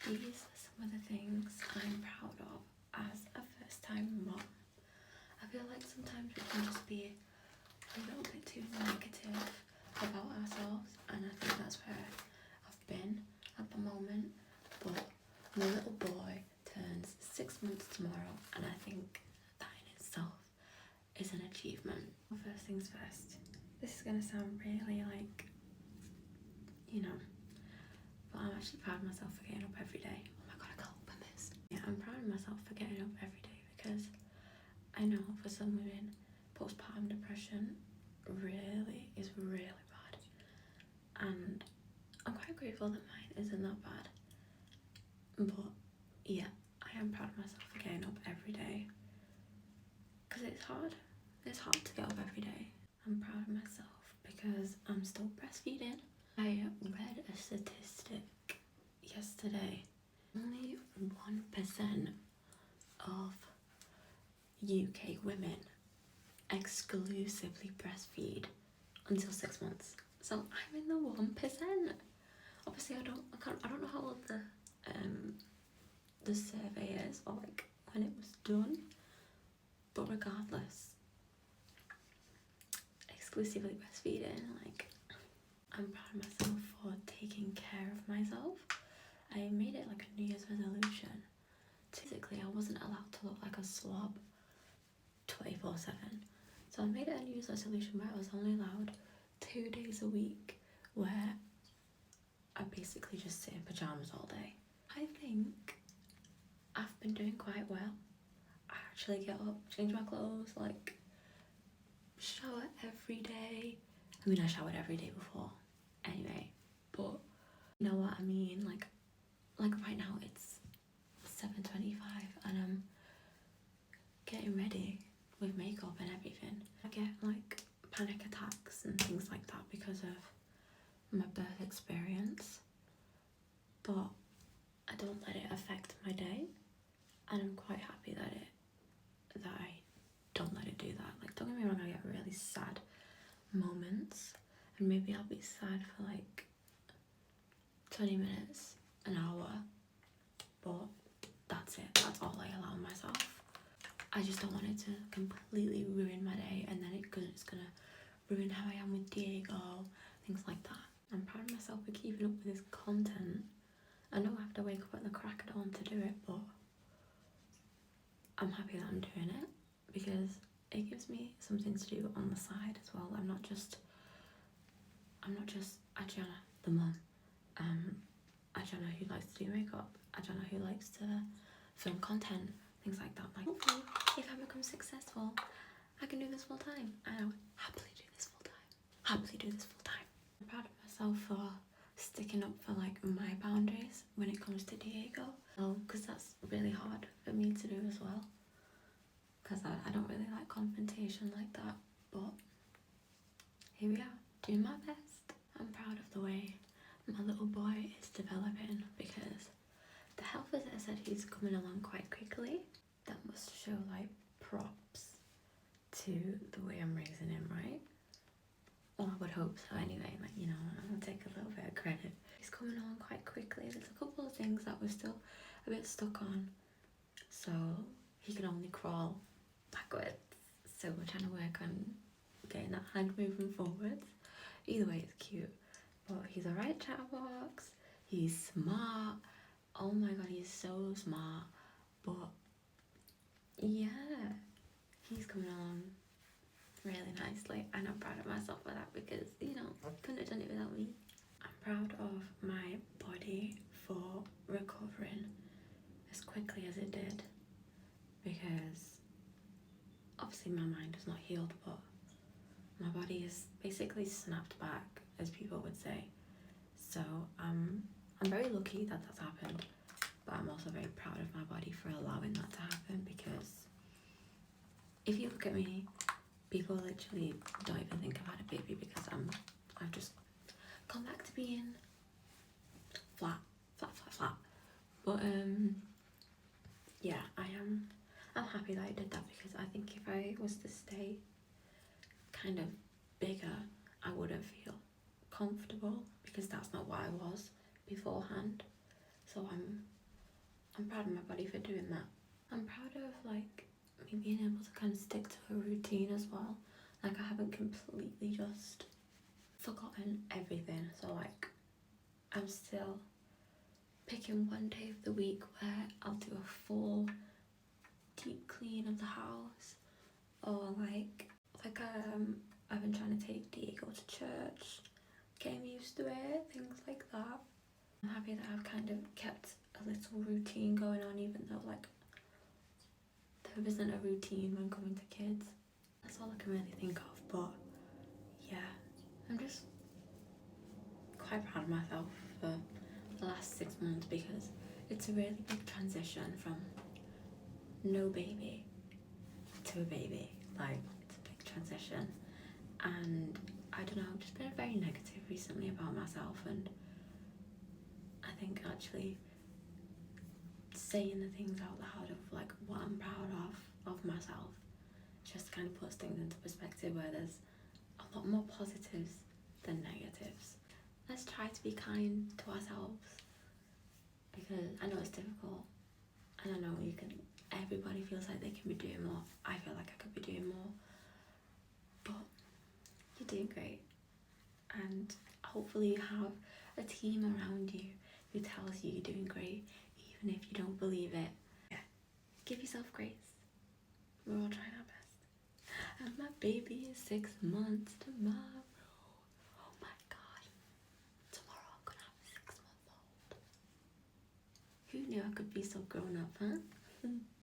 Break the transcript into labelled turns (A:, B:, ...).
A: These are some of the things I'm proud of as a first time mom. I feel like sometimes we can just be a little bit too negative about ourselves, and I think that's where I've been at the moment. But my little boy turns 6 months tomorrow, and I think that in itself is an achievement. First things first, this is going to sound really like, but I'm actually proud of myself for getting up every day. Oh my god, I can't open this. Yeah, I'm proud of myself for getting up every day, because I know for some women, postpartum depression is really bad. And I'm quite grateful that mine isn't that bad. But yeah, I am proud of myself for getting up every day. Because it's hard. It's hard to get up every day. I'm proud of myself because I'm still breastfeeding. I read a statistic yesterday. Only 1% of UK women exclusively breastfeed until 6 months. So I'm in the 1%. Obviously, I don't know how old the survey is, or like when it was done. But regardless, exclusively breastfeeding, like, I'm proud of myself for taking care of myself. I made it like a New Year's resolution. Basically, I wasn't allowed to look like a slob 24/7. So I made it a New Year's resolution where I was only allowed 2 days a week where I basically just sit in pyjamas all day. I think I've been doing quite well. I actually get up, change my clothes, like shower every day. I mean, I showered every day before anyway, but you know what I mean? Like right now it's 7:25 and I'm getting ready with makeup and everything. I get like panic attacks and things like that because of my birth experience, but I don't let it affect my day, and I'm quite happy that I don't let it do that. Like, don't get me wrong, I get really sad moments, and maybe I'll be sad for like 20 minutes, an hour, but that's it. That's all I allow myself. I just don't want it to completely ruin my day, and then it's gonna ruin how I am with Diego, things like that. I'm proud of myself for keeping up with this content. I know I have to wake up at the crack of dawn to do it, but I'm happy that I'm doing it because it gives me something to do on the side as well. I'm not just Adriana, the mum. Adriana who likes to do makeup. Adriana who likes to film content, things like that. Like, hopefully, if I become successful, I can do this full time. I would happily do this full time. I'm proud of myself for sticking up for like my boundaries when it comes to Diego. Because that's really hard for me to do as well. Because I don't really like confrontation like that. But here we are, doing my best. I'm proud of the way my little boy is developing, because the health visitor said he's coming along quite quickly. That must show like props to the way I'm raising him, right? Well, I would hope so anyway, like, I'm gonna take a little bit of credit. He's coming along quite quickly. There's a couple of things that we're still a bit stuck on. So he can only crawl backwards. So we're trying to work on getting that hand moving forwards. Either way, it's cute. But he's a right chatterbox. He's smart. Oh my god, he's so smart. But yeah, he's coming along really nicely, and I'm proud of myself for that, because couldn't have done it without me. I'm proud of my body for recovering as quickly as it did, because obviously my mind is not healed, but my body is basically snapped back, as people would say. So I'm very lucky that that's happened, but I'm also very proud of my body for allowing that to happen, because if you look at me, people literally don't even think I've had a baby, because I've just gone back to being flat. But yeah, I'm happy that I did that, because I think if I was to stay kind of bigger, I wouldn't feel comfortable, because that's not what I was beforehand. So I'm I'm proud of my body for doing that. I'm proud of like me being able to kind of stick to a routine as well. Like I haven't completely just forgotten everything. So like I'm still picking one day of the week where I'll do a full deep clean of the house, or I've been trying to take Diego to church, getting used to it, things like that. I'm happy that I've kind of kept a little routine going on, even though like there isn't a routine when coming to kids. That's all I can really think of. But yeah, I'm just quite proud of myself for the last 6 months, because it's a really big transition from no baby to a baby. Like it's a big transition, and I don't know, I've just been very negative recently about myself, and I think actually saying the things out loud of like what I'm proud of myself just kind of puts things into perspective, where there's a lot more positives than negatives. Let's try to be kind to ourselves, because I know it's difficult, and I know everybody feels like they can be doing more. I feel like I could be doing more, but you're doing great, and hopefully you have a team around you who tells you you're doing great, even if you don't believe it. Yeah, give yourself grace. We're all trying our best. And my baby is 6 months tomorrow. Oh my god. Tomorrow I'm gonna have a 6-month-old. Who knew I could be so grown up, huh?